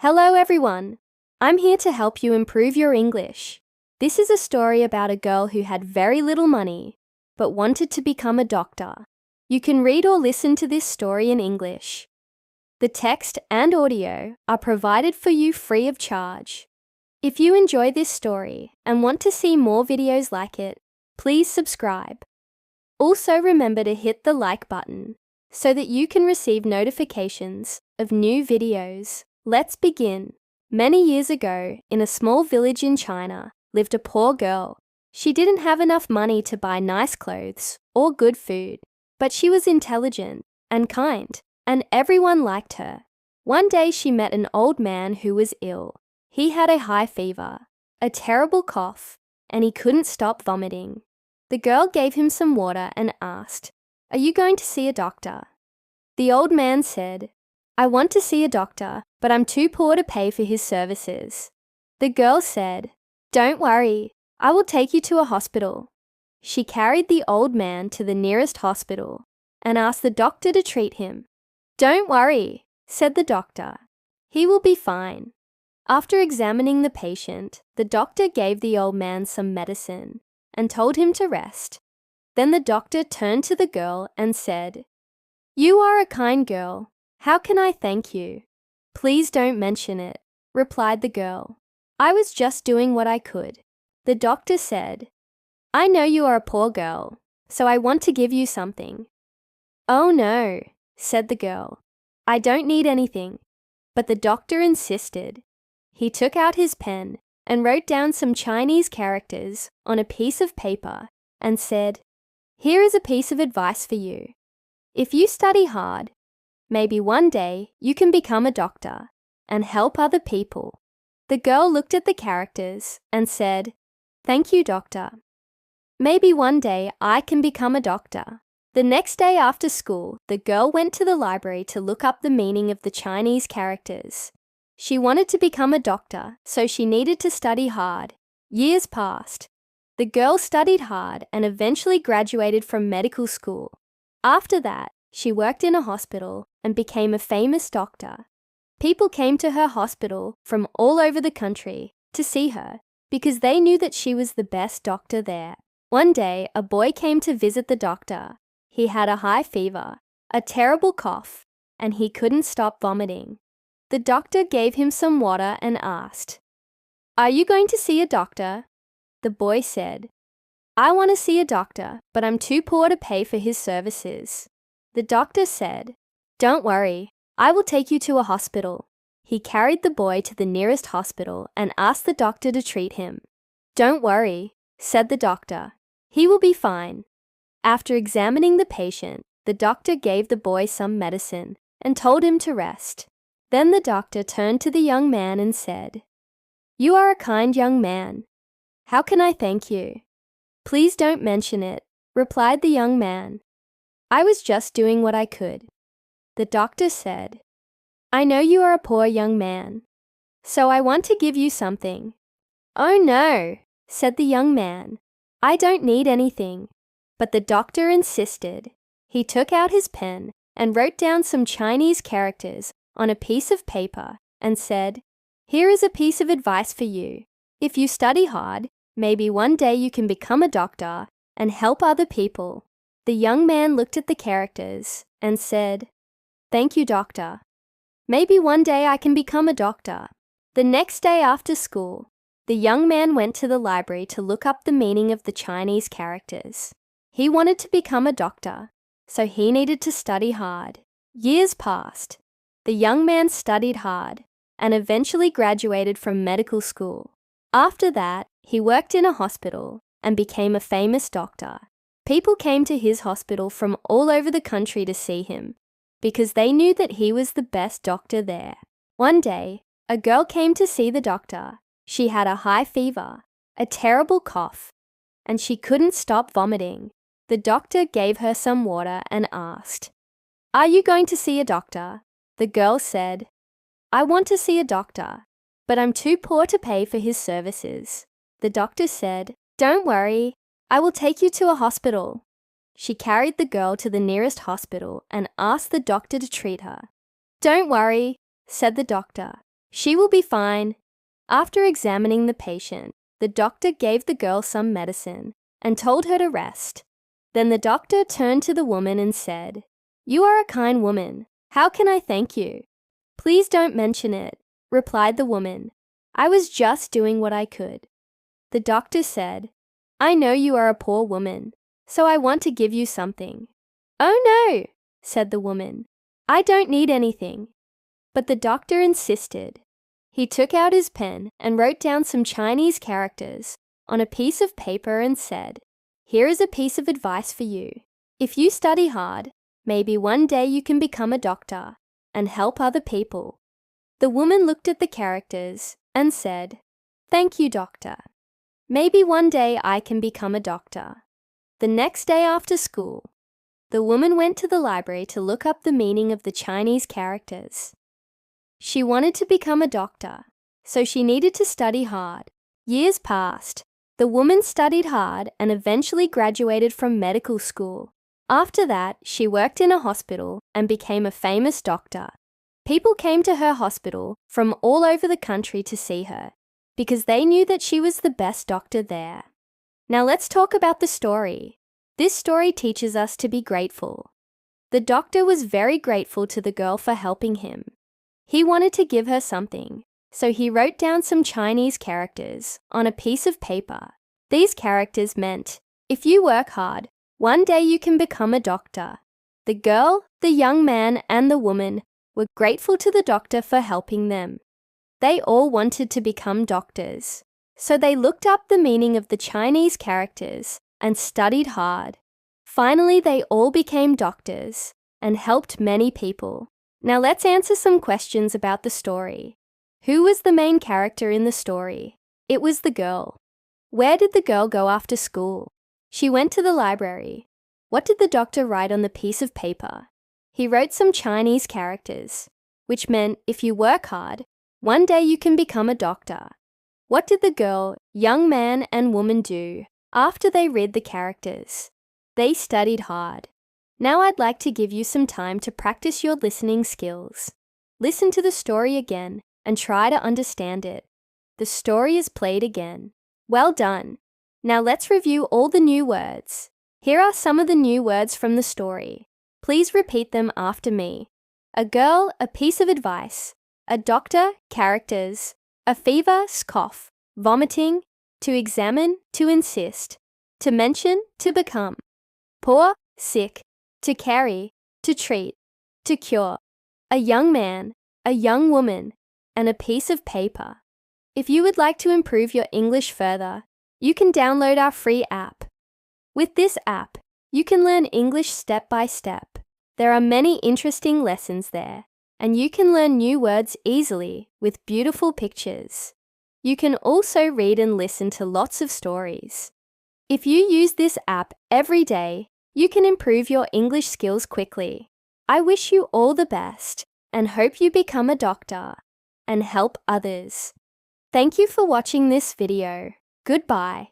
Hello everyone! I'm here to help you improve your English. This is a story about a girl who had very little money, but wanted to become a doctor. You can read or listen to this story in English. The text and audio are provided for you free of charge. If you enjoy this story and want to see more videos like it, please subscribe. Also remember to hit the like button so that you can receive notifications of new videos. Let's begin. Many years ago, in a small village in China, lived a poor girl. She didn't have enough money to buy nice clothes or good food, but she was intelligent and kind, and everyone liked her. One day she met an old man who was ill. He had a high fever, a terrible cough, and he couldn't stop vomiting. The girl gave him some water and asked, "Are you going to see a doctor?" The old man said, "I want to see a doctor, but I'm too poor to pay for his services." The girl said, "Don't worry, I will take you to a hospital." She carried the old man to the nearest hospital and asked the doctor to treat him. "Don't worry," said the doctor. "He will be fine." After examining the patient, the doctor gave the old man some medicine and told him to rest. Then the doctor turned to the girl and said, "You are a kind girl. How can I thank you?" "Please don't mention it," replied the girl. "I was just doing what I could." The doctor said, "I know you are a poor girl, so I want to give you something." "Oh no," said the girl. "I don't need anything." But the doctor insisted. He took out his pen and wrote down some Chinese characters on a piece of paper and said, "Here is a piece of advice for you. If you study hard, maybe one day you can become a doctor and help other people." The girl looked at the characters and said, "Thank you, doctor. Maybe one day I can become a doctor." The next day after school, the girl went to the library to look up the meaning of the Chinese characters. She wanted to become a doctor, so she needed to study hard. Years passed. The girl studied hard and eventually graduated from medical school. After that, she worked in a hospital and became a famous doctor. People came to her hospital from all over the country to see her because they knew that she was the best doctor there. One day, a boy came to visit the doctor. He had a high fever, a terrible cough, and he couldn't stop vomiting. The doctor gave him some water and asked, "Are you going to see a doctor?" The boy said, "I want to see a doctor, but I'm too poor to pay for his services." The doctor said, "Don't worry, I will take you to a hospital." He carried the boy to the nearest hospital and asked the doctor to treat him. "Don't worry," said the doctor. "He will be fine." After examining the patient, the doctor gave the boy some medicine and told him to rest. Then the doctor turned to the young man and said, "You are a kind young man. How can I thank you?" "Please don't mention it," replied the young man. "I was just doing what I could." The doctor said, "I know you are a poor young man, so I want to give you something." "Oh no," said the young man. "I don't need anything." But the doctor insisted. He took out his pen and wrote down some Chinese characters on a piece of paper and said, "Here is a piece of advice for you. If you study hard, maybe one day you can become a doctor and help other people." The young man looked at the characters and said, "Thank you, doctor. Maybe one day I can become a doctor." The next day after school, the young man went to the library to look up the meaning of the Chinese characters. He wanted to become a doctor, so he needed to study hard. Years passed. The young man studied hard and eventually graduated from medical school. After that, he worked in a hospital and became a famous doctor. People came to his hospital from all over the country to see him because they knew that he was the best doctor there. One day, a girl came to see the doctor. She had a high fever, a terrible cough, and she couldn't stop vomiting. The doctor gave her some water and asked, "Are you going to see a doctor?" The girl said, "I want to see a doctor, but I'm too poor to pay for his services." The doctor said, "Don't worry, I will take you to a hospital." She carried the girl to the nearest hospital and asked the doctor to treat her. "Don't worry," said the doctor. She will be fine. After examining the patient, the doctor gave the girl some medicine and told her to rest. Then the doctor turned to the woman and said, "You are a kind woman. How can I thank you?" "Please don't mention it," replied the woman. "I was just doing what I could." The doctor said, "I know you are a poor woman, so I want to give you something." "Oh no," said the woman. "I don't need anything." But the doctor insisted. He took out his pen and wrote down some Chinese characters on a piece of paper and said, "Here is a piece of advice for you. If you study hard, maybe one day you can become a doctor and help other people." The woman looked at the characters and said, "Thank you, doctor. Maybe one day I can become a doctor." The next day after school, the woman went to the library to look up the meaning of the Chinese characters. She wanted to become a doctor, so she needed to study hard. Years passed. The woman studied hard and eventually graduated from medical school. After that, she worked in a hospital and became a famous doctor. People came to her hospital from all over the country to see her because they knew that she was the best doctor there. Now let's talk about the story. This story teaches us to be grateful. The doctor was very grateful to the girl for helping him. He wanted to give her something, so he wrote down some Chinese characters on a piece of paper. These characters meant, if you work hard, one day you can become a doctor. The girl, the young man, and the woman were grateful to the doctor for helping them. They all wanted to become doctors, so they looked up the meaning of the Chinese characters and studied hard. Finally, they all became doctors and helped many people. Now let's answer some questions about the story. Who was the main character in the story? It was the girl. Where did the girl go after school? She went to the library. What did the doctor write on the piece of paper? He wrote some Chinese characters, which meant if you work hard, one day you can become a doctor. What did the girl, young man, and woman do after they read the characters? They studied hard. Now I'd like to give you some time to practice your listening skills. Listen to the story again and try to understand it. The story is played again. Well done. Now let's review all the new words. Here are some of the new words from the story. Please repeat them after me. A girl, a piece of advice. A doctor, characters. A fever, cough. Vomiting, to examine, to insist. To mention, to become. Poor, sick. To carry, to treat, to cure. A young man, a young woman, and a piece of paper. If you would like to improve your English further, you can download our free app. With this app, you can learn English step by step. There are many interesting lessons there, and you can learn new words easily with beautiful pictures. You can also read and listen to lots of stories. If you use this app every day, you can improve your English skills quickly. I wish you all the best and hope you become a doctor and help others. Thank you for watching this video. Goodbye.